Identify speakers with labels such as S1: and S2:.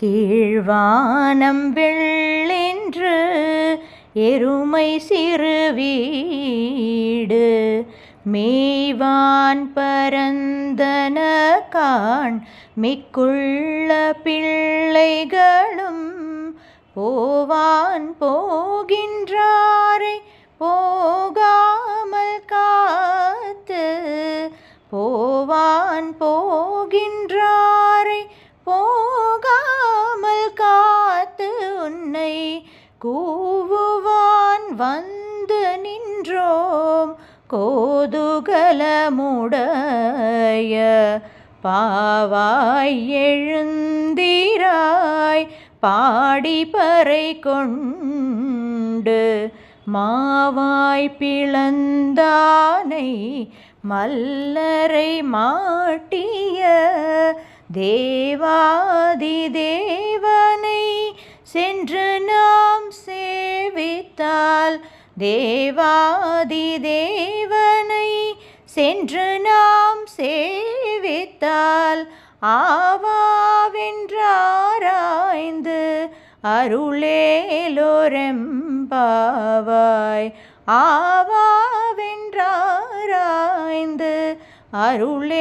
S1: கீழ்வானம் வெள்ளென்று எருமை சிறு வீடு மேய்வான் பரந்தன காண் மிக்குள்ள பிள்ளைகளும் போவான் போகின்றாரை போகாமல் காத்து போவான் போகின்றாரை போகாமல் காத்து உன்னை கூவுவான் வந்து நின்றோம் கோதுகலமுடைய பாவாய் எழுந்திராய் பாடிப்பறை கொண்டு மாவாய் பிளந்தானை மல்லரை மாட்டிய தேவாதி தேவனை சென்று நாம் சேவித்தால் தேவாதி தேவனை சென்று நாம் சேவித்தால் ஆவாவென்றாராய்ந்து அருளேலோரெம்பாவாய் ஆவாவென்றாராய்ந்து அருளேலோரெம்பாவாய்.